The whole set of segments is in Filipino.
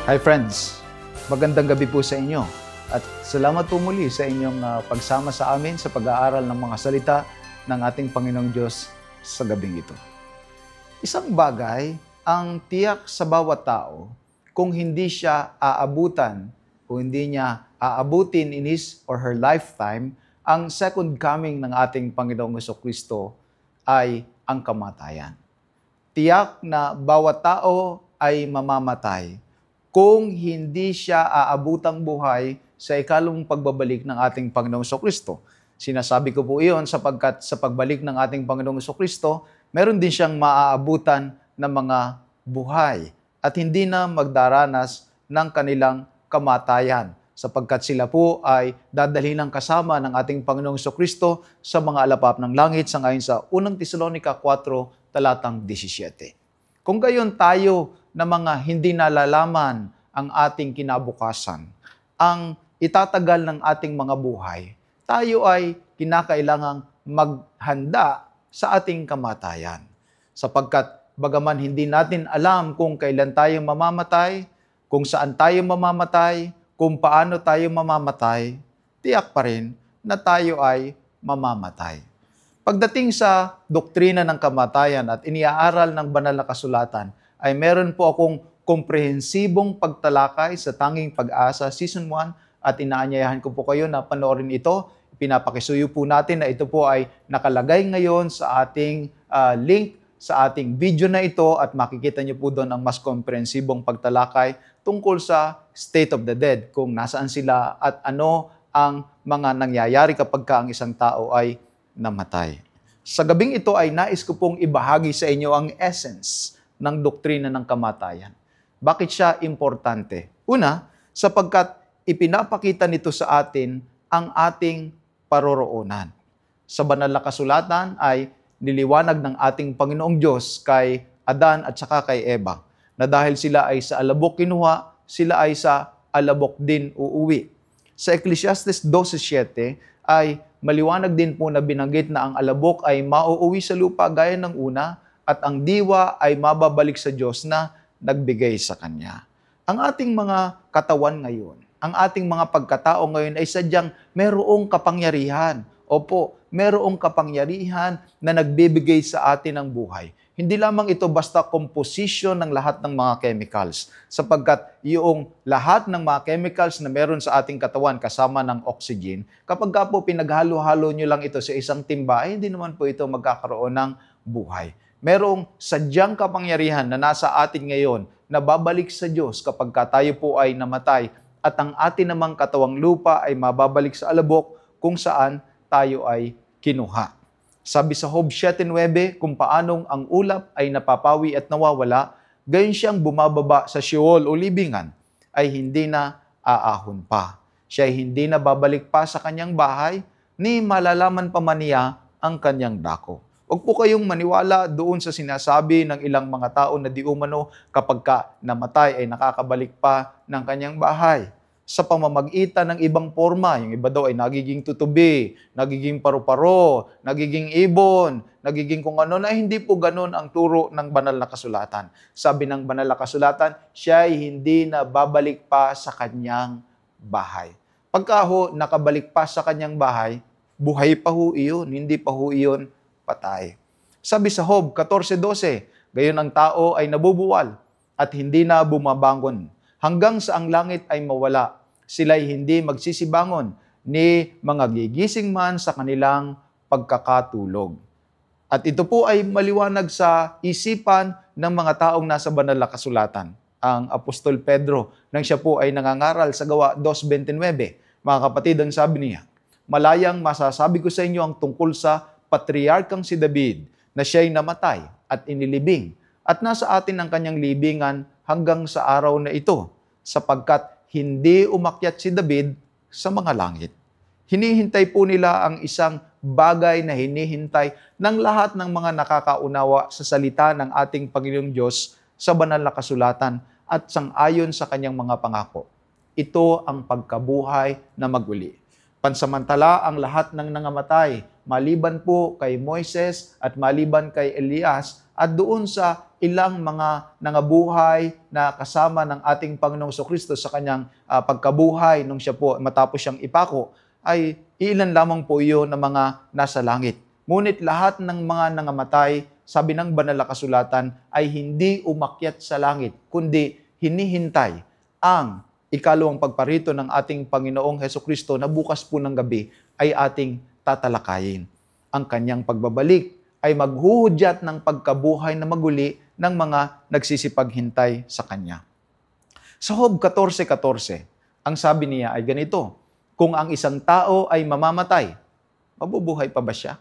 Hi friends, magandang gabi po sa inyo at salamat po muli sa inyong pagsama sa amin sa pag-aaral ng mga salita ng ating Panginoong Diyos sa gabing ito. Isang bagay ang tiyak sa bawat tao kung hindi siya aabutan, kung hindi niya aabutin in his or her lifetime, ang second coming ng ating Panginoong Jesucristo ay ang kamatayan. Tiyak na bawat tao ay mamamatay kung hindi siya aabutang buhay sa ikalawang pagbabalik ng ating Panginoong Jesucristo. Sinasabi ko po iyon sapagkat sa pagbalik ng ating Panginoong Jesucristo, meron din siyang maaabutan ng mga buhay at hindi na magdaranas ng kanilang kamatayan sapagkat sila po ay dadalhin ng kasama ng ating Panginoong Jesucristo sa mga alapap ng langit sangayon sa 1 Tesalonica 4, talatang 17. Kung gayon tayo na mga hindi nalalaman ang ating kinabukasan, ang itatagal ng ating mga buhay, tayo ay kinakailangang maghanda sa ating kamatayan. Sapagkat bagaman hindi natin alam kung kailan tayo mamamatay, kung saan tayo mamamatay, kung paano tayo mamamatay, tiyak pa rin na tayo ay mamamatay. Pagdating sa doktrina ng kamatayan at iniaaral ng banal na kasulatan, ay meron po akong komprehensibong pagtalakay sa Tanging Pag-asa Season 1 at inaanyayahan ko po kayo na panoorin ito. Pinapakisuyo po natin na ito po ay nakalagay ngayon sa ating link sa ating video na ito at makikita niyo po doon ang mas komprehensibong pagtalakay tungkol sa state of the dead, kung nasaan sila at ano ang mga nangyayari kapag ang isang tao ay namatay. Sa gabing ito ay nais ko pong ibahagi sa inyo ang essence ng doktrina ng kamatayan. Bakit siya importante? Una, sapagkat ipinapakita nito sa atin ang ating paroroonan. Sa banal na kasulatan ay niliwanag ng ating Panginoong Diyos kay Adan at saka kay Eva na dahil sila ay sa alabok kinuha, sila ay sa alabok din uuwi. Sa Ecclesiastes 12:7 ay maliwanag din po na binanggit na ang alabok ay mauuwi sa lupa gaya ng una at ang diwa ay mababalik sa Diyos na nagbigay sa Kanya. Ang ating mga katawan ngayon, ang ating mga pagkatao ngayon ay sadyang merong kapangyarihan. Opo, merong kapangyarihan na nagbibigay sa atin ng buhay. Hindi lamang ito basta composition ng lahat ng mga chemicals, sapagkat yung lahat ng mga chemicals na meron sa ating katawan kasama ng oxygen, kapag ka po pinaghalo-halo nyo lang ito sa isang timba, ay hindi naman po ito magkakaroon ng buhay. Merong sadyang kapangyarihan na nasa atin ngayon na babalik sa Diyos kapag tayo po ay namatay at ang atin namang katawang lupa ay mababalik sa alabok kung saan tayo ay kinuha. Sabi sa Job 7:9, kung paanong ang ulap ay napapawi at nawawala, gayon siyang bumababa sa Sheol o libingan, ay hindi na aahon pa. Siya ay hindi na babalik pa sa kanyang bahay, ni malalaman pa man niya ang kanyang dako. Huwag po kayong maniwala doon sa sinasabi ng ilang mga tao na di umano kapag ka namatay ay nakakabalik pa ng kanyang bahay. Sa pamamagitan ng ibang forma, yung iba daw ay nagiging tutubi, nagiging paru-paro, nagiging ibon, nagiging kung ano, na hindi po ganun ang turo ng banal na kasulatan. Sabi ng banal na kasulatan, siya ay hindi na babalik pa sa kanyang bahay. Pagka ho nakabalik pa sa kanyang bahay, buhay pa ho iyon, hindi pa ho iyon patay. Sabi sa Job 14:12, gayon ang tao ay nabubuwal at hindi na bumabangon hanggang sa ang langit ay mawala. Sila'y hindi magsisibangon ni mga gigising man sa kanilang pagkakatulog. At ito po ay maliwanag sa isipan ng mga taong nasa banal na kasulatan. Ang Apostol Pedro, nang siya po ay nangangaral sa Gawa 2:29, mga kapatid, ang sabi niya, malayang masasabi ko sa inyo ang tungkol sa patriarkang si David, na siya'y namatay at inilibing, at nasa atin ang kanyang libingan hanggang sa araw na ito, sapagkat hindi umakyat si David sa mga langit. Hinihintay po nila ang isang bagay na hinihintay ng lahat ng mga nakakaunawa sa salita ng ating Panginoong Diyos sa banal na kasulatan at sang-ayon sa kanyang mga pangako. Ito ang pagkabuhay na maguli. Pansamantala ang lahat ng nangamatay maliban po kay Moises at maliban kay Elias at doon sa ilang mga nangabuhay na kasama ng ating Panginoong Kristo sa kanyang pagkabuhay nung siya po matapos siyang ipako, ay ilan lamang po iyon na mga nasa langit. Ngunit lahat ng mga nangamatay, sabi ng banal na kasulatan, ay hindi umakyat sa langit, kundi hinihintay ang ikalawang pagparito ng ating Panginoong Hesukristo na bukas po ng gabi ay ating tatalakayin. Ang kanyang pagbabalik ay maghuhudyat ng pagkabuhay na maguli ng mga nagsisipaghintay sa kanya. Sa Job 14:14, ang sabi niya ay ganito, kung ang isang tao ay mamamatay, mabubuhay pa ba siya?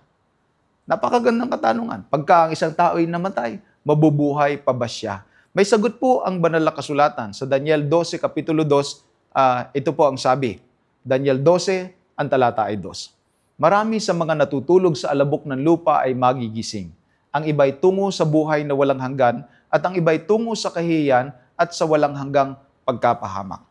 Napakagandang katanungan. Pagka ang isang tao ay namatay, mabubuhay pa ba siya? May sagot po ang banal na kasulatan sa Daniel 12, Kapitulo 2. Ito po ang sabi. Daniel 12, ang talata ay 2. Marami sa mga natutulog sa alabok ng lupa ay magigising. Ang iba'y tungo sa buhay na walang hanggan at ang iba'y tungo sa kahihiyan at sa walang hanggang pagkapahamak.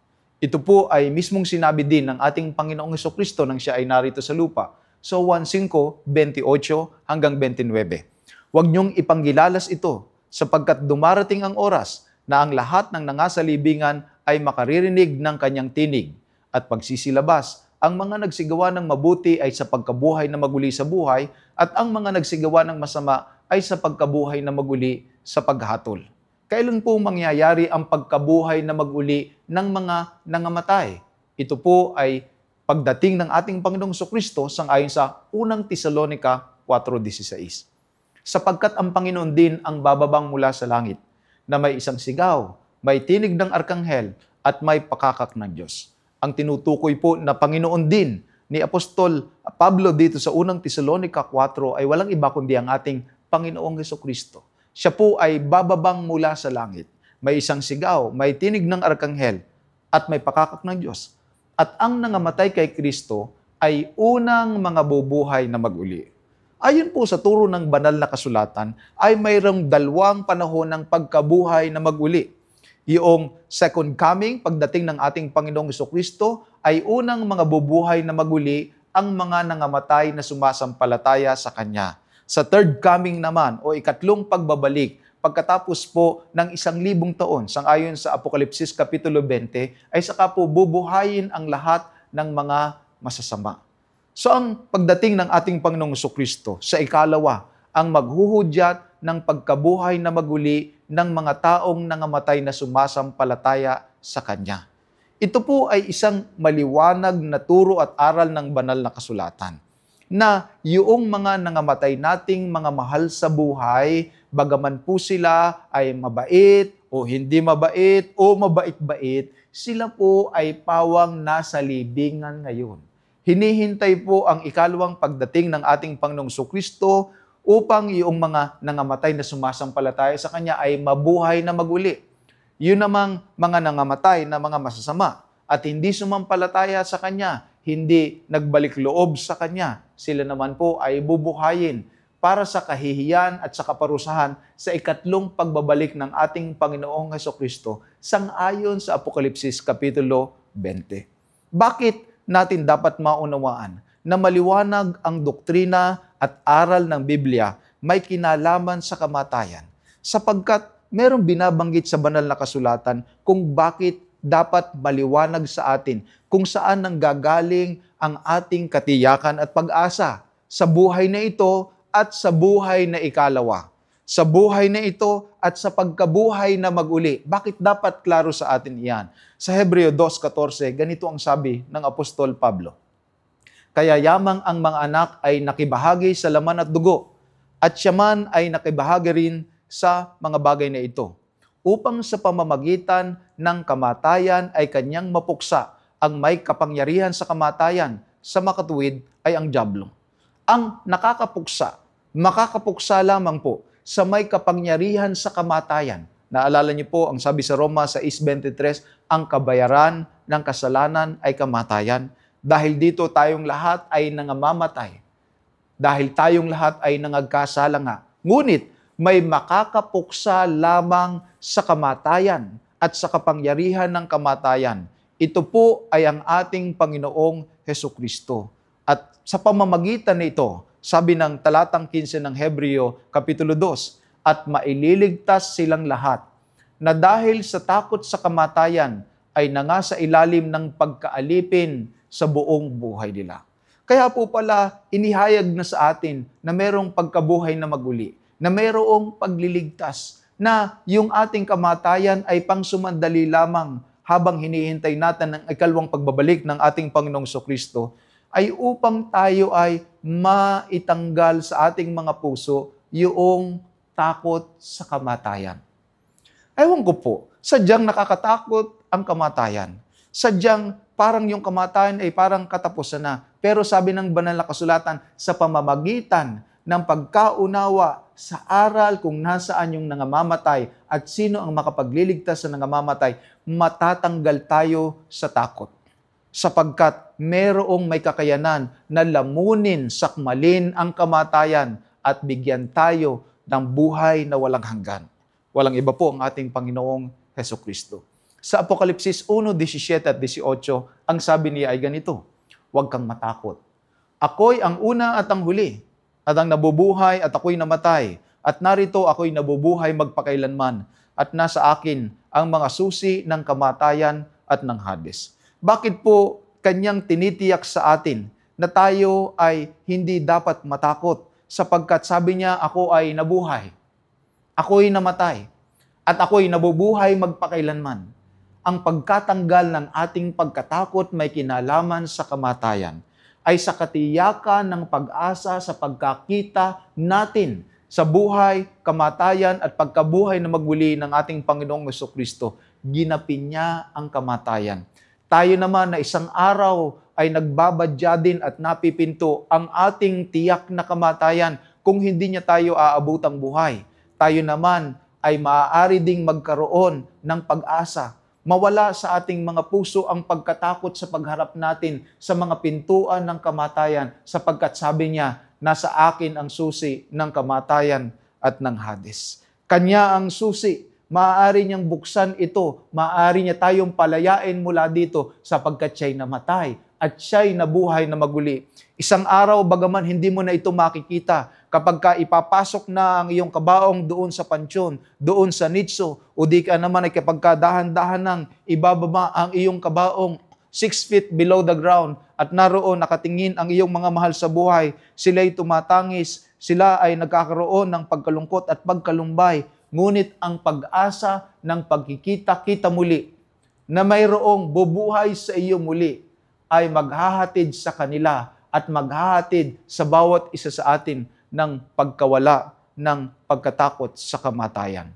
Ito po ay mismong sinabi din ng ating Panginoong Hesukristo nang siya ay narito sa lupa. So 1:5:28 hanggang 29. Huwag niyong ipanggilalas ito sapagkat dumarating ang oras na ang lahat ng nangasalibingan ay makaririnig ng kanyang tinig at pagsisilabas. Ang mga nagsigawa ng mabuti ay sa pagkabuhay na maguli sa buhay at ang mga nagsigawa ng masama ay sa pagkabuhay na maguli sa paghatol. Kailan po mangyayari ang pagkabuhay na maguli ng mga nangamatay? Ito po ay pagdating ng ating Panginoong Kristo sangayon sa unang Tesalonica 4:16. Sapagkat ang Panginoon din ang bababang mula sa langit, na may isang sigaw, may tinig ng arkanghel, at may pakakak ng Diyos. Ang tinutukoy po na Panginoon din ni Apostol Pablo dito sa unang Tesalonica 4 ay walang iba kundi ang ating Panginoong Hesukristo. Siya po ay bababang mula sa langit. May isang sigaw, may tinig ng arkanghel, at may pakakak ng Diyos. At ang nangamatay kay Kristo ay unang mga bubuhay na maguli. Ayon po sa turo ng banal na kasulatan, ay mayroong dalawang panahon ng pagkabuhay na maguli. Yung second coming, pagdating ng ating Panginoong Hesukristo, ay unang mga bubuhay na maguli ang mga nangamatay na sumasampalataya sa Kanya. Sa third coming naman, o ikatlong pagbabalik, pagkatapos po ng 1,000 taon, sangayon sa Apokalipsis Kapitulo 20, ay saka po bubuhayin ang lahat ng mga masasama. So ang pagdating ng ating Panginoong Hesukristo sa ikalawa, ang maghuhudyat ng pagkabuhay na maguli ng mga taong nangamatay na sumasampalataya sa Kanya. Ito po ay isang maliwanag na turo at aral ng banal na kasulatan na yung mga nangamatay nating mga mahal sa buhay, bagaman po sila ay mabait o hindi mabait o mabait-bait, sila po ay pawang nasa libingan ngayon. Hinihintay po ang ikalawang pagdating ng ating Panginoong Kristo upang yung mga nangamatay na sumasampalataya sa Kanya ay mabuhay na maguli. Yun namang mga nangamatay na mga masasama at hindi sumampalataya sa Kanya, hindi nagbalik loob sa Kanya, sila naman po ay bubuhayin para sa kahihiyan at sa kaparusahan sa ikatlong pagbabalik ng ating Panginoong Hesukristo sangayon sa Apokalipsis Kapitulo 20. Bakit natin dapat maunawaan na maliwanag ang doktrina at aral ng Biblia may kinalaman sa kamatayan? Sapagkat merong binabanggit sa banal na kasulatan kung bakit dapat maliwanag sa atin kung saan nanggagaling ang ating katiyakan at pag-asa sa buhay na ito at sa buhay na ikalawa. Sa buhay na ito at sa pagkabuhay na maguli. Bakit dapat klaro sa atin iyan? Sa Hebreo 2:14, ganito ang sabi ng Apostol Pablo. Kaya yamang ang mga anak ay nakibahagi sa laman at dugo, at siya man ay nakibahagi rin sa mga bagay na ito, upang sa pamamagitan ng kamatayan ay kanyang mapuksa ang may kapangyarihan sa kamatayan, sa makatuwid ay ang dyablo. Ang makakapuksa lamang po sa may kapangyarihan sa kamatayan. Naalala niyo po, ang sabi sa Roma 6:23, ang kabayaran ng kasalanan ay kamatayan. Dahil dito tayong lahat ay nangamamatay. Dahil tayong lahat ay nangagkasala nga. Ngunit may makakapuksa lamang sa kamatayan at sa kapangyarihan ng kamatayan. Ito po ay ang ating Panginoong Hesukristo. At sa pamamagitan nito, Sabi ng talatang 15 ng Hebreo, Kapitulo 2, at maililigtas silang lahat na dahil sa takot sa kamatayan ay nangasa ilalim ng pagkaalipin sa buong buhay nila. Kaya po pala, inihayag na sa atin na mayroong pagkabuhay na maguli, na mayroong pagliligtas, na yung ating kamatayan ay pangsumandali lamang habang hinihintay natin ang ikalawang pagbabalik ng ating Panginoong Jesucristo, ay upang tayo ay maitanggal sa ating mga puso yung takot sa kamatayan. Ewan ko po, sadyang nakakatakot ang kamatayan. Sadyang parang yung kamatayan ay parang katapusan na. Pero sabi ng banal na kasulatan, sa pamamagitan ng pagkaunawa sa aral kung nasaan yung nangamamatay at sino ang makapagliligtas sa nangamamatay, matatanggal tayo sa takot. Sapagkat merong may kakayanan na lamunin, sakmalin ang kamatayan at bigyan tayo ng buhay na walang hanggan. Walang iba po ang ating Panginoong Hesukristo. Sa Apokalipsis 1:17 at 18, ang sabi niya ay ganito, huwag kang matakot. Ako'y ang una at ang huli, at ang nabubuhay at ako'y namatay, at narito ako'y nabubuhay magpakailanman, at nasa akin ang mga susi ng kamatayan at ng Hades. Bakit po kanyang tinitiyak sa atin na tayo ay hindi dapat matakot? Sapagkat sabi niya, ako ay nabuhay, ako'y namatay, at ako'y nabubuhay magpakailanman. Ang pagkatanggal ng ating pagkatakot may kinalaman sa kamatayan ay sa katiyakan ng pag-asa sa pagkakita natin sa buhay, kamatayan at pagkabuhay na magmuli ng ating Panginoong Jesucristo. Ginapin niya ang kamatayan. Tayo naman na isang araw ay nagbabadya din at napipinto ang ating tiyak na kamatayan kung hindi niya tayo aabutang buhay. Tayo naman ay maaari ding magkaroon ng pag-asa. Mawala sa ating mga puso ang pagkatakot sa pagharap natin sa mga pintuan ng kamatayan sapagkat sabi niya, nasa akin ang susi ng kamatayan at ng Hades. Kanya ang susi. Maaari niyang buksan ito. Maaari niya tayong palayain mula dito sapagkat siya'y namatay at siya'y nabuhay na maguli. Isang araw, bagaman hindi mo na ito makikita, kapag ka ipapasok na ang iyong kabaong doon sa pansyon, doon sa nitso, o di ka naman ay kapag ka dahan-dahan nang ibababa ang iyong kabaong 6 feet below the ground at naroon nakatingin ang iyong mga mahal sa buhay, sila'y tumatangis, sila ay nagkakaroon ng pagkalungkot at pagkalumbay, ngunit ang pag-asa ng pagkikita-kita muli na mayroong bubuhay sa iyo muli ay maghahatid sa kanila at maghahatid sa bawat isa sa atin ng pagkawala ng pagkatakot sa kamatayan.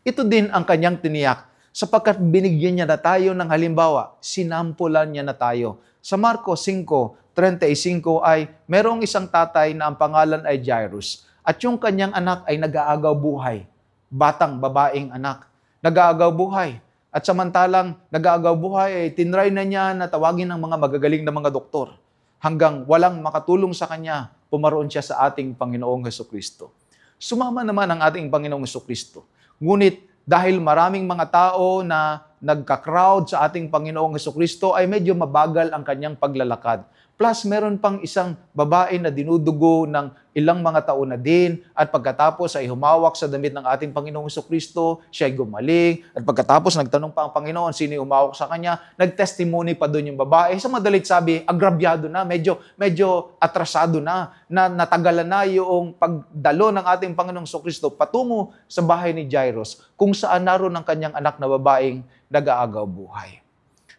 Ito din ang kanyang tiniyak sapagkat binigyan niya na tayo ng halimbawa, sinampulan niya na tayo. Sa Marcos 5:35 ay merong isang tatay na ang pangalan ay Jairus at yung kanyang anak ay nag-aagaw buhay. Batang babaeng anak, nag-aagaw buhay. At samantalang nag-aagaw buhay, ay tinry na niya na tawagin ng mga magagaling na mga doktor. Hanggang walang makatulong sa kanya, pumaroon siya sa ating Panginoong Hesukristo. Sumama naman ang ating Panginoong Hesukristo. Ngunit dahil maraming mga tao na nagka-crowd sa ating Panginoong Hesukristo, ay medyo mabagal ang kanyang paglalakad. Plus, meron pang isang babae na dinudugo ng ilang mga taon na din at pagkatapos ay humawak sa damit ng ating Panginoong Jesucristo, siya ay gumaling at pagkatapos nagtanong pa ang Panginoon sino yung humawak sa kanya, nagtestimony pa doon yung babae. Sa madalit sabi, agrabyado na, medyo atrasado na natagalan na yung pagdalo ng ating Panginoong Jesucristo patungo sa bahay ni Jairus kung saan naroon ang kanyang anak na babaeng nag-aagaw buhay.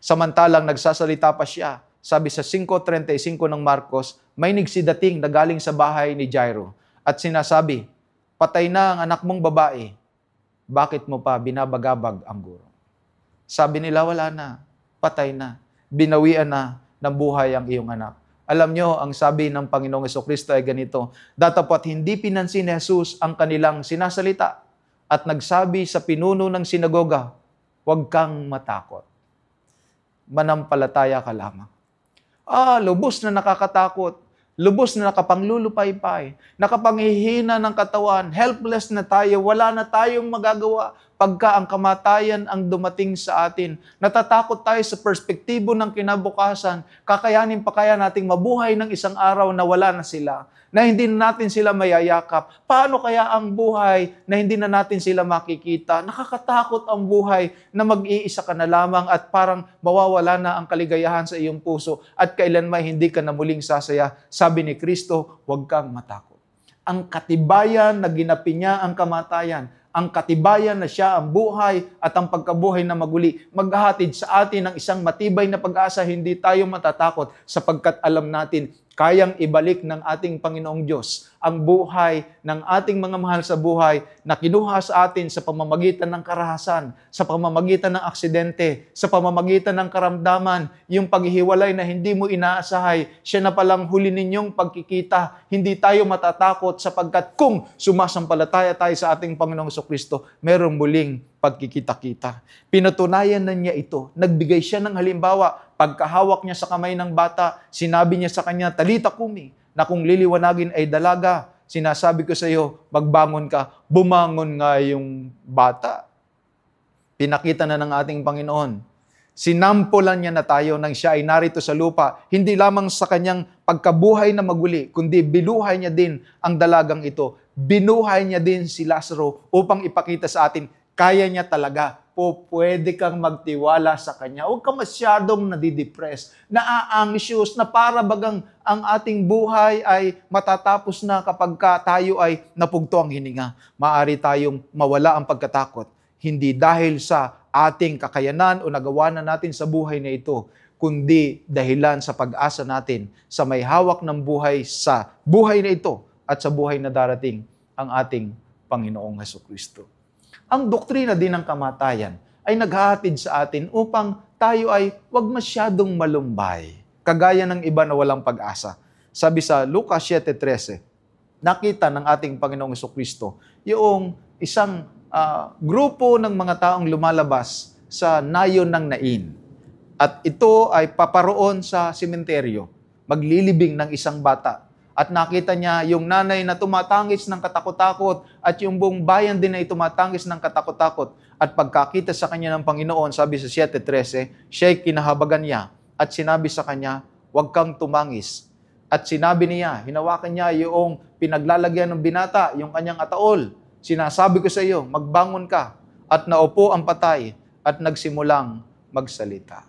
Samantalang nagsasalita pa siya, sabi sa 5:35 ng Marcos, may nagsidating na galing sa bahay ni Jairo at sinasabi, patay na ang anak mong babae, bakit mo pa binabagabag ang guro? Sabi nila, wala na, patay na, binawian na ng buhay ang iyong anak. Alam nyo, ang sabi ng Panginoong Jesucristo ay ganito, datapot hindi pinansin ni Jesus ang kanilang sinasalita at nagsabi sa pinuno ng sinagoga, huwag kang matakot. Manampalataya ka lamang. Lubos na nakakatakot, lubos na nakapanglulupaypay, nakapanghihina ng katawan, helpless na tayo, wala na tayong magagawa, pagka ang kamatayan ang dumating sa atin. Natatakot tayo sa perspektibo ng kinabukasan. Kakayanin pa kaya nating mabuhay ng isang araw na wala na sila, na hindi na natin sila mayayakap? Paano kaya ang buhay na hindi na natin sila makikita? Nakakatakot ang buhay na mag-iisa ka na lamang at parang mawawala na ang kaligayahan sa iyong puso at kailanman hindi ka na muling sasaya. Sabi ni Kristo, huwag kang matakot. Ang katibayan na ginapi niya ang kamatayan, ang katibayan na siya ang buhay at ang pagkabuhay na maguli, maghahatid sa atin ng isang matibay na pag-asa. Hindi tayo matatakot sapagkat alam natin kayang ibalik ng ating Panginoong Diyos ang buhay ng ating mga mahal sa buhay na kinuha sa atin sa pamamagitan ng karahasan, sa pamamagitan ng aksidente, sa pamamagitan ng karamdaman, yung paghihiwalay na hindi mo inaasahay, siya na palang huli ninyong pagkikita. Hindi tayo matatakot sapagkat kung sumasampalataya tayo sa ating Panginoong Kristo, merong muling pagkikita-kita. Pinatunayan na niya ito. Nagbigay siya ng halimbawa. Pagkahawak niya sa kamay ng bata, sinabi niya sa kanya, "Talita kumi," na kung liliwanagin ay dalaga. Sinasabi ko sa iyo, magbangon ka. Bumangon nga yung bata. Pinakita na ng ating Panginoon. Sinampulan niya na tayo nang siya ay narito sa lupa, hindi lamang sa kanyang pagkabuhay na maguli, kundi binuhay niya din ang dalagang ito. Binuhay niya din si Lazaro upang ipakita sa atin, kaya niya talaga. Pwede kang magtiwala sa Kanya. Huwag ka masyadong nadidepress, na-anxious, na para bagang ang ating buhay ay matatapos na kapag tayo ay napugto ang hininga. Maaari tayong mawala ang pagkatakot, hindi dahil sa ating kakayanan o nagawa na natin sa buhay na ito, kundi dahilan sa pag-asa natin sa may hawak ng buhay sa buhay na ito at sa buhay na darating, ang ating Panginoong Hesukristo. Ang doktrina din ng kamatayan ay naghahatid sa atin upang tayo ay huwag masyadong malumbay, kagaya ng iba na walang pag-asa. Sabi sa Lucas 7:13, nakita ng ating Panginoong Hesukristo yung isang grupo ng mga taong lumalabas sa nayon ng Nain. At ito ay paparoon sa sementeryo, maglilibing ng isang bata. At nakita niya yung nanay na tumatangis ng katakot-takot at yung buong bayan din ay tumatangis ng katakot-takot. At pagkakita sa kanya ng Panginoon, sabi sa 7:13, siya'y kinahabagan niya at sinabi sa kanya, huwag kang tumangis. At sinabi niya, hinawakan niya yung pinaglalagyan ng binata, yung kanyang ataol. Sinasabi ko sa iyo, magbangon ka. At naupo ang patay at nagsimulang magsalita.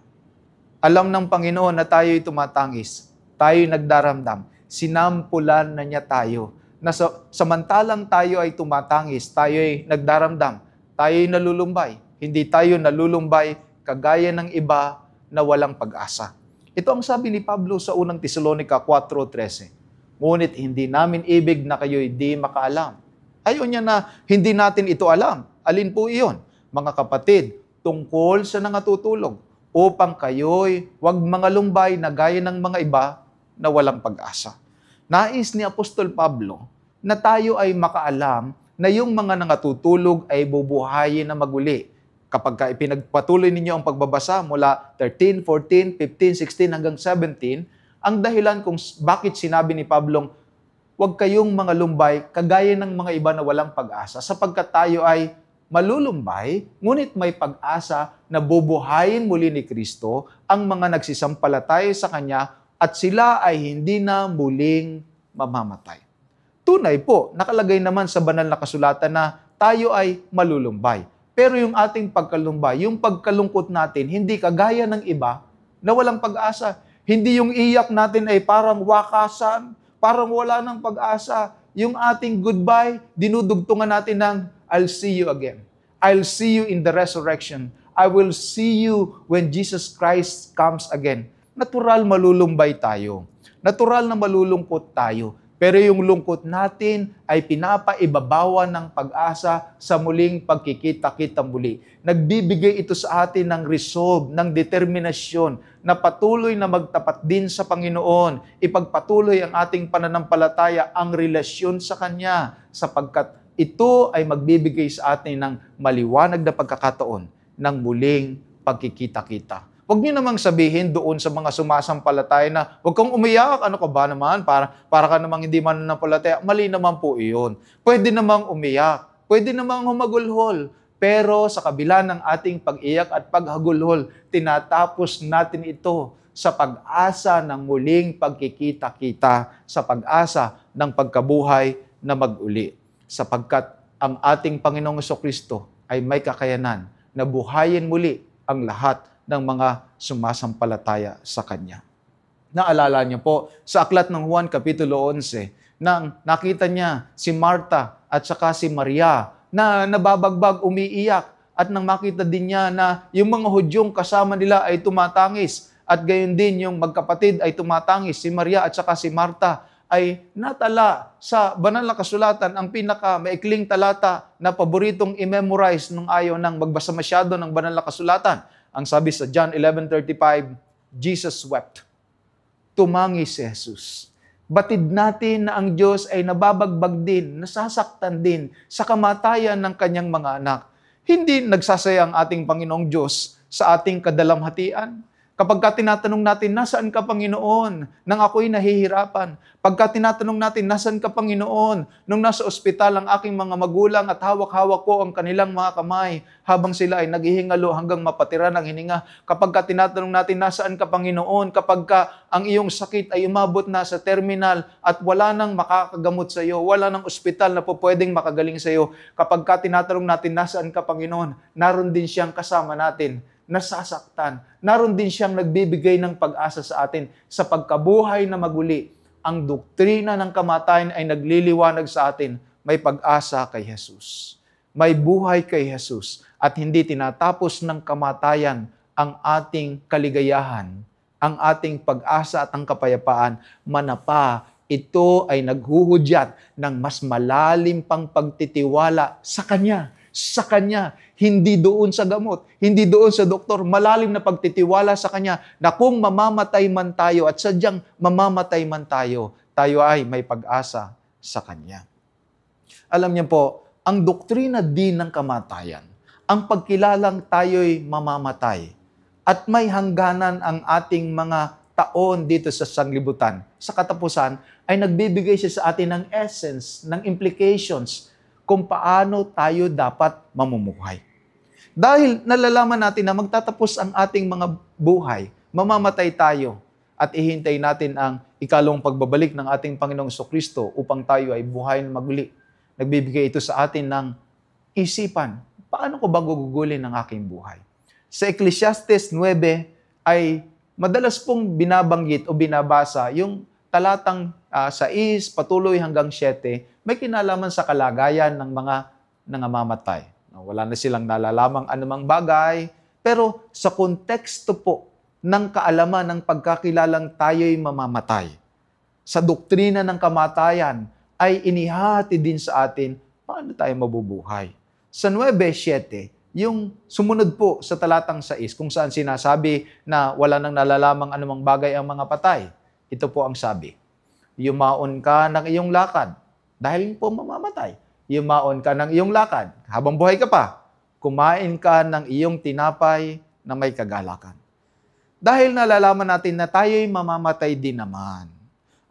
Alam ng Panginoon na tayo'y tumatangis, tayo'y nagdaramdam. Sinampulan na niya tayo. Na samantalang tayo ay tumatangis, tayo ay nagdaramdam, tayo ay nalulumbay. Hindi tayo nalulumbay kagaya ng iba na walang pag-asa. Ito ang sabi ni Pablo sa unang Tesalonica 4:13. Ngunit hindi namin ibig na kayo'y di makaalam. Ayaw niya na hindi natin ito alam. Alin po iyon? Mga kapatid, tungkol sa nangatutulog, upang kayo'y huwag mga lumbay na gaya ng mga iba na walang pag-asa. Nais ni Apostol Pablo na tayo ay makaalam na yung mga nangatutulog ay bubuhayin na maguli. Kapag ipinagpatuloy ninyo ang pagbabasa mula 13, 14, 15, 16 hanggang 17, ang dahilan kung bakit sinabi ni Pablo, huwag kayong mga lumbay kagaya ng mga iba na walang pag-asa, sapagkat tayo ay malulumbay, ngunit may pag-asa na bubuhayin muli ni Kristo ang mga nagsisampalataya sa Kanya at sila ay hindi na muling mamamatay. Tunay po, nakalagay naman sa banal na kasulatan na tayo ay malulumbay. Pero yung ating pagkalumbay, yung pagkalungkot natin, hindi kagaya ng iba na walang pag-asa. Hindi yung iyak natin ay parang wakasan, parang wala ng pag-asa. Yung ating goodbye, dinudugtungan natin ng I'll see you again. I'll see you in the resurrection. I will see you when Jesus Christ comes again. Natural malulumbay tayo. Natural na malulungkot tayo. Pero yung lungkot natin ay pinapaibabawan ng pag-asa sa muling pagkikita-kita muli. Nagbibigay ito sa atin ng resolve, ng determinasyon na patuloy na magtapat din sa Panginoon. Ipagpatuloy ang ating pananampalataya, ang relasyon sa Kanya, sapagkat ito ay magbibigay sa atin ng maliwanag na pagkakataon ng muling pagkikita-kita. Huwag niyo namang sabihin doon sa mga sumasampalataya na huwag kang umiyak, ano ka ba naman, para ka namang hindi mananampalataya. Mali naman po iyon. Pwede namang umiyak, pwede namang humagulhol, Pero sa kabila ng ating pag-iyak at paghagulhol, tinatapos natin ito sa pag-asa ng muling pagkikita-kita, sa pag-asa ng pagkabuhay na mag-uli. Sapagkat ang ating Panginoong Jesucristo ay may kakayanan na buhayin muli ang lahat ng mga sumasampalataya sa Kanya. Naalala niyo po, sa aklat ng Juan Kapitulo 11, nang nakita niya si Marta at saka si Maria na nababagbag, umiiyak, at nang makita din niya na yung mga Hudyong kasama nila ay tumatangis, at gayon din yung magkapatid ay tumatangis, si Maria at saka si Marta, ay natala sa banal na kasulatan ang pinaka-maikling talata na paboritong i-memorize nung ayaw nang magbasa masyado ng banal na kasulatan. Ang sabi sa John 11:35, Jesus wept. Tumangis si Jesus. Batid natin na ang Diyos ay nababagbag din, nasasaktan din sa kamatayan ng kanyang mga anak. Hindi nagsasaya ang ating Panginoong Diyos sa ating kadalamhatian. Kapag tinatanong natin, nasaan ka Panginoon? Nang ako'y nahihirapan. Pagka tinatanong natin, nasaan ka Panginoon? Nung nasa ospital ang aking mga magulang at hawak-hawak ko ang kanilang mga kamay habang sila ay naghihingalo hanggang mapatira ng hininga. Kapag tinatanong natin, nasaan ka Panginoon? Kapag ang iyong sakit ay umabot na sa terminal at wala nang makakagamot sa iyo, wala nang ospital na po pwedeng makagaling sa iyo. Kapag tinatanong natin, nasaan ka Panginoon? Naroon din siyang kasama natin, nasasaktan. Naroon din siyang nagbibigay ng pag-asa sa atin sa pagkabuhay na maguli. Ang doktrina ng kamatayan ay nagliliwanag sa atin. May pag-asa kay Jesus. May buhay kay Jesus. At hindi tinatapos ng kamatayan ang ating kaligayahan, ang ating pag-asa at ang kapayapaan. Manapa, ito ay naghuhudyat ng mas malalim pang pagtitiwala sa Kanya. Sa Kanya, hindi doon sa gamot, hindi doon sa doktor, malalim na pagtitiwala sa Kanya na kung mamamatay man tayo at sadyang mamamatay man tayo, tayo ay may pag-asa sa Kanya. Alam niyo po, ang doktrina din ng kamatayan, ang pagkilalang tayo'y mamamatay at may hangganan ang ating mga taon dito sa sanglibutan. Sa katapusan, ay nagbibigay siya sa atin ng essence, ng implications, kung paano tayo dapat mamumuhay. Dahil nalalaman natin na magtatapos ang ating mga buhay, mamamatay tayo at ihintay natin ang ikalawang pagbabalik ng ating Panginoong Jesucristo upang tayo ay buhay na maguli. Nagbibigay ito sa atin ng isipan, paano ko ba gugugulin ang aking buhay? Sa Ecclesiastes 9 ay madalas pong binabanggit o binabasa yung talatang 6 patuloy hanggang 7, may kinalaman sa kalagayan ng mga nangangamatay. Wala na silang nalalamang anumang bagay, pero sa konteksto po ng kaalaman ng pagkakilalang tayo'y mamamatay, sa doktrina ng kamatayan ay inihati din sa atin paano tayo mabubuhay. Sa 9:7, yung sumunod po sa talatang 6, kung saan sinasabi na wala nang nalalamang anumang bagay ang mga patay, ito po ang sabi, yumaon ka ng iyong lakad dahil po mamamatay. Yumaon ka ng iyong lakad habang buhay ka pa. Kumain ka ng iyong tinapay na may kagalakan. Dahil nalalaman natin na tayo'y mamamatay din naman.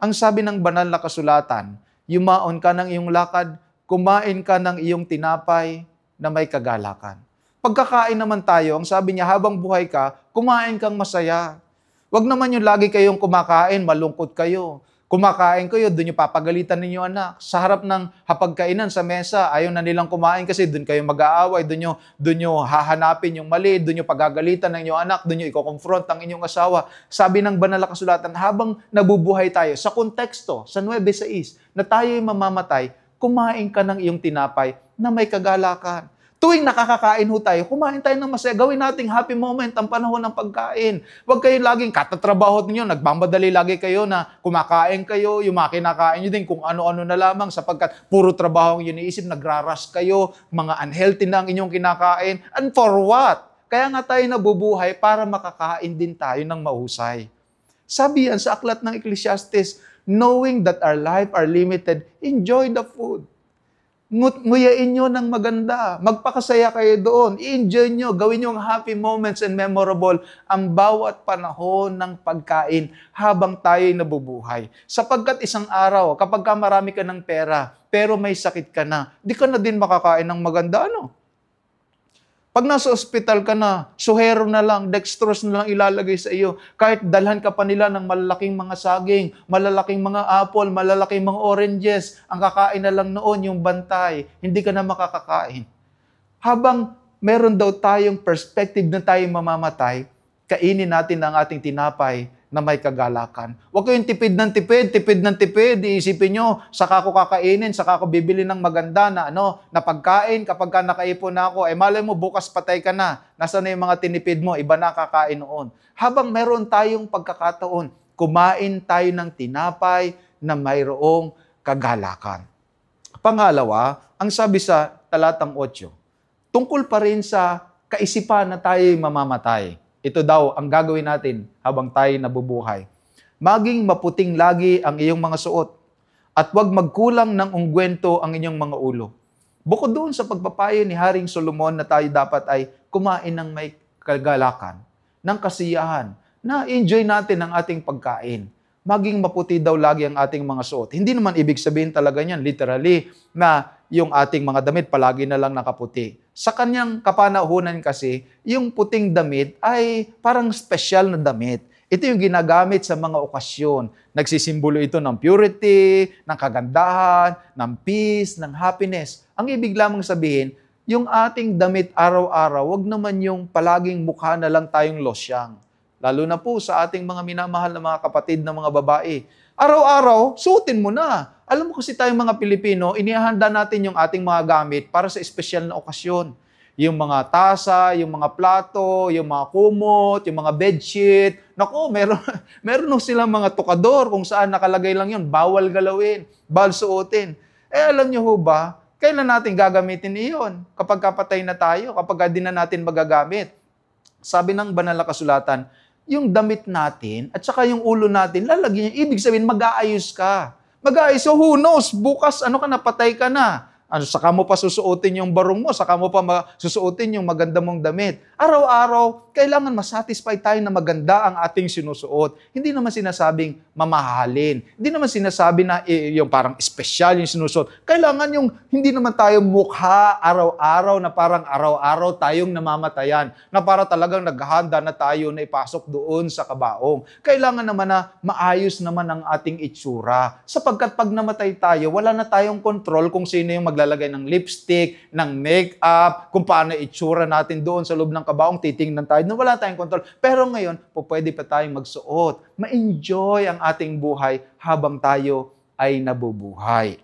Ang sabi ng banal na kasulatan, yumaon ka ng iyong lakad, kumain ka ng iyong tinapay na may kagalakan. Pagkakain naman tayo, ang sabi niya, habang buhay ka, kumain kang masaya. Huwag naman yung lagi kayong kumakain, malungkot kayo. Kumakain kayo, doon yung papagalitan ninyo anak. Sa harap ng hapagkainan sa mesa, ayaw na nilang kumain kasi doon kayo mag-aaway, doon nyo hahanapin yung mali, doon nyo pagagalitan ng inyong anak, doon nyo i-confront ang inyong asawa. Sabi ng banal na kasulatan, habang nabubuhay tayo, sa konteksto, sa 9:6, na tayo'y mamamatay, kumain ka ng iyong tinapay na may kagalakan. Tuwing nakakakain ho tayo, kumain tayo ng masaya. Gawin nating happy moment ang panahon ng pagkain. Huwag kayo laging katatrabaho ninyo, nagmamadali lagi kayo na kumakain kayo, yung mga kinakain nyo din kung ano-ano na lamang sapagkat puro trabaho ang iniisip, nagraras kayo, mga unhealthy na ang inyong kinakain. And for what? Kaya nga tayo nabubuhay para makakain din tayo ng mahusay. Sabi yan sa aklat ng Ecclesiastes, knowing that our life are limited, enjoy the food. Nguyain nyo ng maganda. Magpakasaya kayo doon. I-enjoy nyo. Gawin nyo ang happy moments and memorable ang bawat panahon ng pagkain habang tayo'y nabubuhay. Sapagkat isang araw, kapag ka marami ka ng pera, pero may sakit ka na, di ka na din makakain ng maganda, ano? Pag nasa ospital ka na, suhero na lang, dextrose na lang ilalagay sa iyo. Kahit dalhan ka pa nila ng malalaking mga saging, malalaking mga apple, malalaking mga oranges, ang kakain na lang noon yung bantay. Hindi ka na makakakain. Habang meron daw tayong perspective na tayo mamamatay, kainin natin ang ating tinapay na may kagalakan. Huwag kayong tipid ng tipid, tipid ng tipid. Iisipin nyo, saka ko kakainin, saka ko bibili ng maganda na pagkain kapag ka nakaipon na ako. Malay mo, bukas patay ka na. Nasaan na yung mga tinipid mo? Iba na kakain noon. Habang meron tayong pagkakataon, kumain tayo ng tinapay na mayroong kagalakan. Pangalawa, ang sabi sa talatang 8, tungkol pa rin sa kaisipan na tayo'y mamamatay. Ito daw ang gagawin natin habang tayo nabubuhay. Maging maputing lagi ang iyong mga suot at huwag magkulang ng ungkwento ang inyong mga ulo. Bukod doon sa pagpapayo ni Haring Solomon na tayo dapat ay kumain ng may kagalakan, ng kasiyahan, na enjoy natin ang ating pagkain. Maging maputi daw lagi ang ating mga suot. Hindi naman ibig sabihin talaga niyan, literally, na yung ating mga damit palagi na lang nakaputi. Sa kanyang kapanahunan kasi, yung puting damit ay parang special na damit. Ito yung ginagamit sa mga okasyon. Nagsisimbolo ito ng purity, ng kagandahan, ng peace, ng happiness. Ang ibig lamang sabihin, yung ating damit araw-araw, wag naman yung palaging mukha na lang tayong losyang. Lalo na po sa ating mga minamahal na mga kapatid na mga babae. Araw-araw, suotin mo na. Alam mo kasi tayong mga Pilipino, inihanda natin yung ating mga gamit para sa espesyal na okasyon. Yung mga tasa, yung mga plato, yung mga kumot, yung mga bedsheet. Naku, meron silang mga tukador kung saan nakalagay lang yun. Bawal galawin, bawal suotin. Alam nyo ho ba, kailan natin gagamitin iyon? Kapag kapatay na tayo, kapag di na natin magagamit. Sabi ng banal na kasulatan, yung damit natin at saka yung ulo natin, lalagyan niya. Ibig sabihin, mag-aayos ka. Mag-aayos. So who knows, bukas napatay ka na. Saka mo pa susuotin yung barong mo, saka mo pa susuotin yung maganda mong damit. Araw-araw, kailangan masatisfy tayo na maganda ang ating sinusuot. Hindi naman sinasabing mamahalin. Hindi naman sinasabi na yung parang espesyal yung sinusuot. Kailangan yung hindi naman tayo mukha araw-araw na parang araw-araw tayong namamatayan. Na para talagang naghahanda na tayo na ipasok doon sa kabaong. Kailangan naman na maayos naman ang ating itsura. Sapagkat pag namatay tayo, wala na tayong control kung sino yung maglalagay ng lipstick, ng makeup, kung paano itsura natin doon sa loob ng kabaong, titingnan tayo na wala tayong control. Pero ngayon, pwede pa tayong magsuot. Ma-enjoy ang ating buhay habang tayo ay nabubuhay.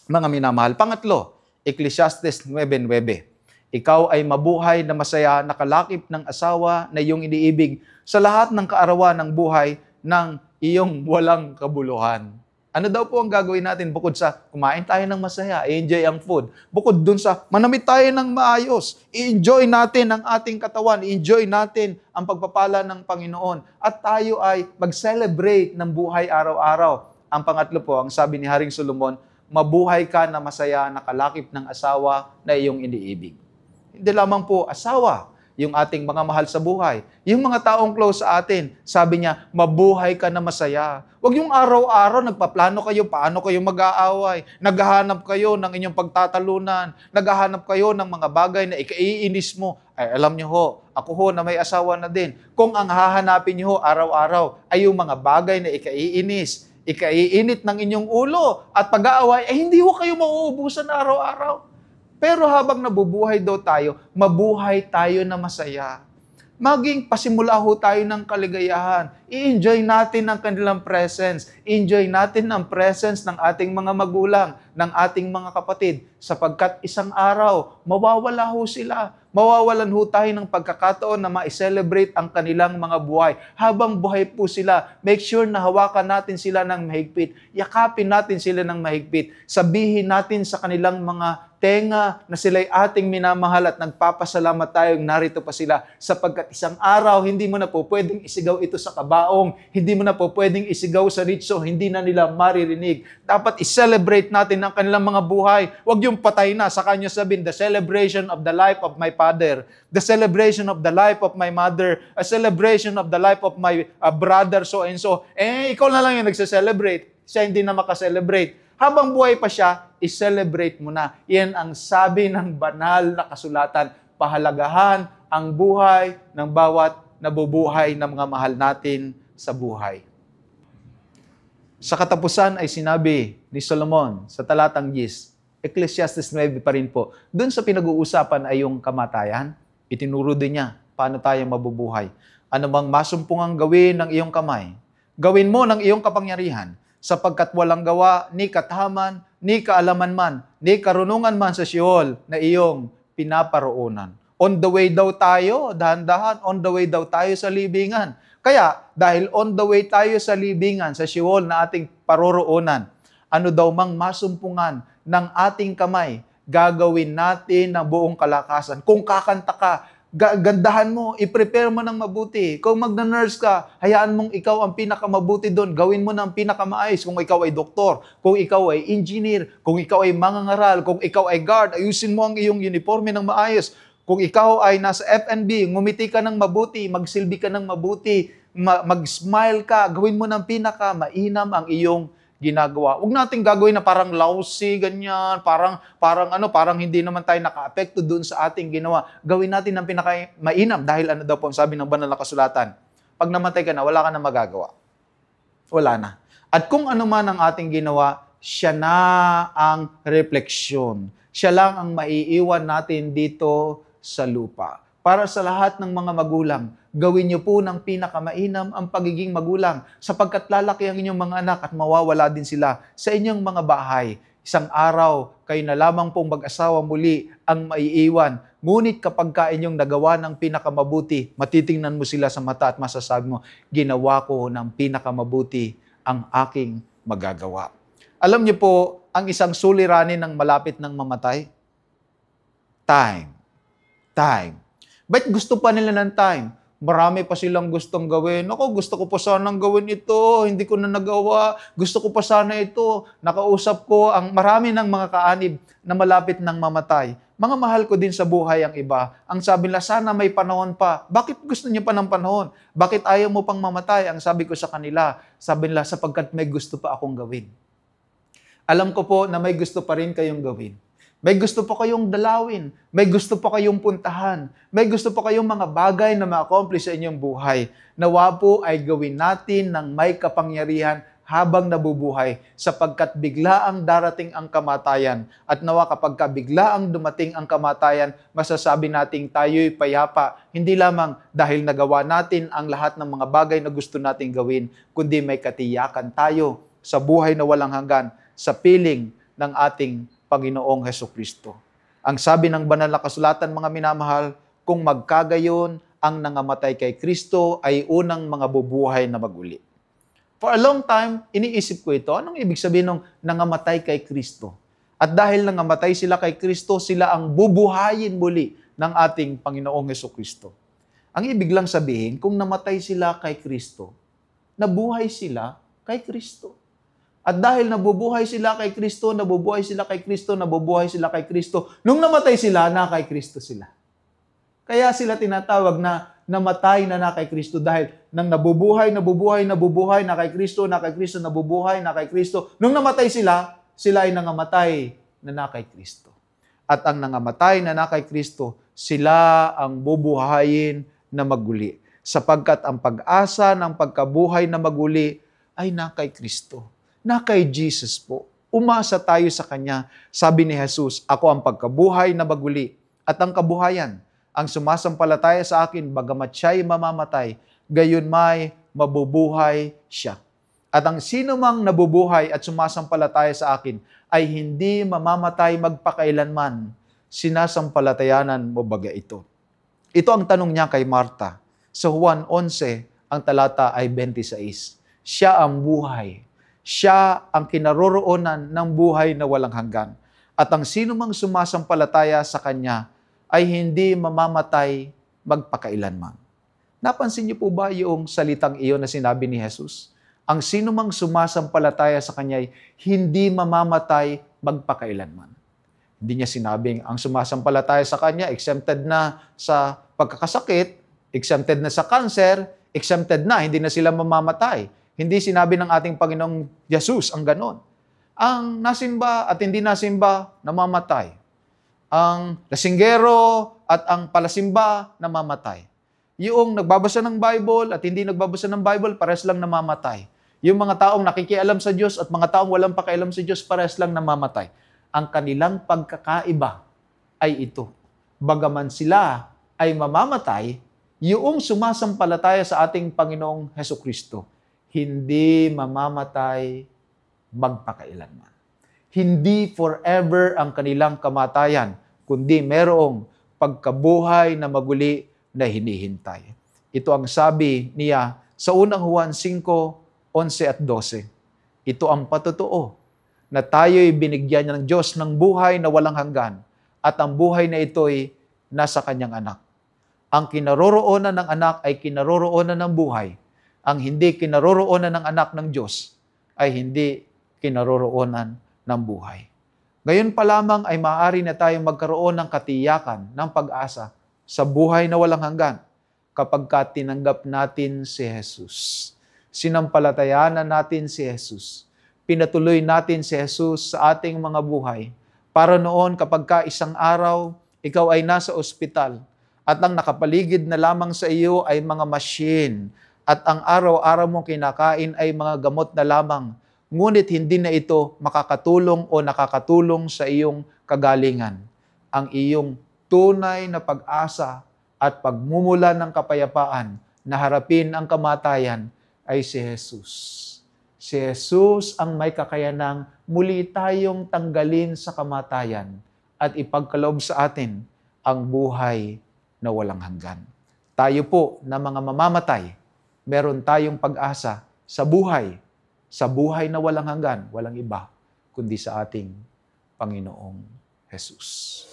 Mga minamahal. Pangatlo, Ecclesiastes 9:9. Ikaw ay mabuhay na masaya, nakalakip ng asawa na iyong iniibig sa lahat ng kaarawan ng buhay ng iyong walang kabuluhan. Ano daw po ang gagawin natin bukod sa kumain tayo ng masaya, enjoy ang food. Bukod dun sa manamit tayo ng maayos, enjoy natin ang ating katawan, enjoy natin ang pagpapala ng Panginoon. At tayo ay mag-celebrate ng buhay araw-araw. Ang pangatlo po, ang sabi ni Haring Solomon, mabuhay ka na masaya, nakalakip ng asawa na iyong iniibig. Hindi lamang po asawa, yung ating mga mahal sa buhay. Yung mga taong close sa atin, sabi niya, mabuhay ka na masaya. Huwag yung araw-araw, nagpaplano kayo, paano kayo mag-aaway. Naghahanap kayo ng inyong pagtatalunan. Naghahanap kayo ng mga bagay na ikaiinis mo. Ay, alam niyo ho, ako ho na may asawa na din. Kung ang hahanapin niyo ho araw-araw ay yung mga bagay na ikaiinis, ikaiinit ng inyong ulo at pag-aaway, hindi ho kayo mauubusan araw-araw. Pero habang nabubuhay daw tayo, mabuhay tayo na masaya. Maging pasimula ho tayo ng kaligayahan. I-enjoy natin ang kanilang presence. Enjoy natin ang presence ng ating mga magulang, ng ating mga kapatid. Sapagkat isang araw, mawawala ho sila. Mawawalan ho tayo ng pagkakataon na ma-celebrate ang kanilang mga buhay. Habang buhay po sila, make sure na hawakan natin sila ng mahigpit. Yakapin natin sila ng mahigpit. Sabihin natin sa kanilang mga tenga na sila'y ating minamahal at nagpapasalamat tayong narito pa sila sapagkat isang araw hindi mo na po pwedeng isigaw ito sa kabaong, hindi mo na po pwedeng isigaw sa ritso, hindi na nila maririnig. Dapat i-celebrate natin ang kanilang mga buhay. Huwag yung patay na, sa kanya sabihin, the celebration of the life of my father, the celebration of the life of my mother, a celebration of the life of my brother, so and so. Ikaw na lang yung nagse-celebrate, siya hindi na makaselebrate. Habang buhay pa siya, i-celebrate mo na. Yan ang sabi ng banal na kasulatan. pahalagahan ang buhay ng bawat nabubuhay ng mga mahal natin sa buhay. Sa katapusan ay sinabi ni Solomon sa talatang 10, Ecclesiastes 9 pa rin po, doon sa pinag-uusapan ay yung kamatayan, itinuro din niya paano tayo mabubuhay. Ano bang masumpungang gawin ng iyong kamay? Gawin mo ng iyong kapangyarihan, sapagkat walang gawa ni kathaman, ni kaalaman man, ni karunungan man sa Sheol na iyong pinaparoonan. On the way daw tayo, dahan-dahan, on the way daw tayo sa libingan. Kaya, dahil on the way tayo sa libingan, sa Sheol na ating paroroonan, ano daw mang masumpungan ng ating kamay, gagawin natin ng buong kalakasan. Kung kakanta ka, gandahan mo, i-prepare mo ng mabuti. Kung magna-nurse ka, hayaan mong ikaw ang pinakamabuti doon. Gawin mo ng pinakamaayos. Kung ikaw ay doktor, kung ikaw ay engineer, kung ikaw ay mangangaral, kung ikaw ay guard, ayusin mo ang iyong uniforme ng maayos. Kung ikaw ay nasa F&B, ngumiti ka ng mabuti, magsilbi ka ng mabuti, mag-smile ka, gawin mo ng pinaka-mainam ang iyong ginagawa. Huwag natin gagawin na parang lousy, ganyan, parang hindi naman tayo naka-apekto doon sa ating ginawa. Gawin natin ng pinaka-mainam dahil ano daw po ang sabi ng banal na kasulatan. Pag namatay ka na, wala ka na magagawa. Wala na. At kung ano man ang ating ginawa, siya na ang refleksyon. Siya lang ang maiiwan natin dito sa lupa. Para sa lahat ng mga magulang, gawin niyo po ng pinakamainam ang pagiging magulang sapagkat lalaki ang inyong mga anak at mawawala din sila sa inyong mga bahay. Isang araw, kayo na lamang pong mag-asawa muli ang maiiwan. Ngunit kapag ka inyong nagawa ng pinakamabuti, matitingnan mo sila sa mata at masasabi mo, ginawa ko ng pinakamabuti ang aking magagawa. Alam niyo po, ang isang suliranin ng malapit ng mamatay? Time. Ba't gusto pa nila ng time? Marami pa silang gustong gawin. Ako, gusto ko pa sanang gawin ito. Hindi ko na nagawa. Gusto ko pa sana ito. Nakausap ko ang marami ng mga kaanib na malapit ng mamatay. Mga mahal ko din sa buhay ang iba. Ang sabi nila, sana may panahon pa. Bakit gusto niyo pa ng panahon? Bakit ayaw mo pang mamatay? Ang sabi ko sa kanila, sabi nila, sapagkat may gusto pa akong gawin. Alam ko po na may gusto pa rin kayong gawin. May gusto pa kayong dalawin. May gusto pa kayong puntahan. May gusto pa kayong mga bagay na ma-accomplish sa inyong buhay. Nawa po ay gawin natin ng may kapangyarihan habang nabubuhay sapagkat biglaang darating ang kamatayan. At nawa kapag biglaang dumating ang kamatayan, masasabi nating tayo'y payapa. Hindi lamang dahil nagawa natin ang lahat ng mga bagay na gusto nating gawin, kundi may katiyakan tayo sa buhay na walang hanggan, sa piling ng ating Panginoong Hesukristo. Ang sabi ng banal na kasulatan, mga minamahal, kung magkagayon ang nangamatay kay Kristo ay unang mga bubuhay na maguli. For a long time, iniisip ko ito. Anong ibig sabihin ng nangamatay kay Kristo? At dahil nangamatay sila kay Kristo, sila ang bubuhayin muli ng ating Panginoong Hesukristo. Ang ibig lang sabihin, kung namatay sila kay Kristo, nabuhay sila kay Kristo. At dahil nabubuhay sila kay Kristo, nabubuhay sila kay Kristo, nabubuhay sila kay Kristo, nung namatay sila, na kay Kristo sila. Kaya sila tinatawag na namatay na kay Kristo dahil nang nabubuhay na kay Kristo, nabubuhay na kay Kristo. Nung namatay sila, sila ay nangamatay na kay Kristo. At ang nangamatay na kay Kristo, sila ang bubuhayin na maguli. Sapagkat ang pag-asa ng pagkabuhay na maguli ay na kay Kristo. Na kay Jesus po. Umasa tayo sa Kanya. Sabi ni Jesus, ako ang pagkabuhay na maguli at ang kabuhayan. Ang sumasampalataya sa akin, bagamat siya'y mamamatay, gayon may mabubuhay siya. At ang sino mang nabubuhay at sumasampalataya sa akin ay hindi mamamatay magpakailanman. Sinasampalatayanan mo baga ito? Ito ang tanong niya kay Marta. Sa Juan 11, ang talata ay 26. Siya ang buhay. Siya ang kinaroroonan ng buhay na walang hanggan. At ang sino mang sumasampalataya sa Kanya ay hindi mamamatay magpakailanman. Napansin niyo po ba yung salitang iyon na sinabi ni Jesus? Ang sino mang sumasampalataya sa Kanya ay hindi mamamatay magpakailanman. Hindi niya sinabing ang sumasampalataya sa Kanya exempted na sa pagkakasakit, exempted na sa cancer, exempted na, hindi na sila mamamatay. Hindi sinabi ng ating Panginoong Jesus ang ganon. Ang nasimba at hindi nasimba, namamatay. Ang lasinggero at ang palasimba namamatay. Yung nagbabasa ng Bible at hindi nagbabasa ng Bible, parehas lang namamatay. Yung mga taong nakikialam sa Diyos at mga taong walang pakialam sa Diyos, parehas lang namamatay. Ang kanilang pagkakaiba ay ito. Bagaman sila ay mamamatay, yung sumasampalataya sa ating Panginoong Hesukristo, hindi mamamatay magpakailanman. Hindi forever ang kanilang kamatayan, kundi merong pagkabuhay na maguli na hinihintay. Ito ang sabi niya sa unang Juan 5:11 at 12. Ito ang patotoo na tayo'y binigyan ng Diyos ng buhay na walang hanggan at ang buhay na ito'y nasa kanyang anak. Ang kinaroroonan ng anak ay kinaroroonan ng buhay. Ang hindi kinaroroonan ng anak ng Diyos ay hindi kinaroroonan ng buhay. Ngayon pa lamang ay maaari na tayong magkaroon ng katiyakan, ng pag-asa sa buhay na walang hanggan kapag tinanggap natin si Jesus. Sinampalatayanan natin si Jesus. Pinatuloy natin si Jesus sa ating mga buhay. Para noon kapag isang araw, ikaw ay nasa ospital at ang nakapaligid na lamang sa iyo ay mga machine at ang araw-araw mong kinakain ay mga gamot na lamang, ngunit hindi na ito makakatulong o nakakatulong sa iyong kagalingan. Ang iyong tunay na pag-asa at pagmumula ng kapayapaan na harapin ang kamatayan ay si Jesus. Si Jesus ang may kakayanang muli tayong tanggalin sa kamatayan at ipagkaloob sa atin ang buhay na walang hanggan. Tayo po na mga mamamatay, meron tayong pag-asa sa buhay na walang hanggan, walang iba, kundi sa ating Panginoong Jesus.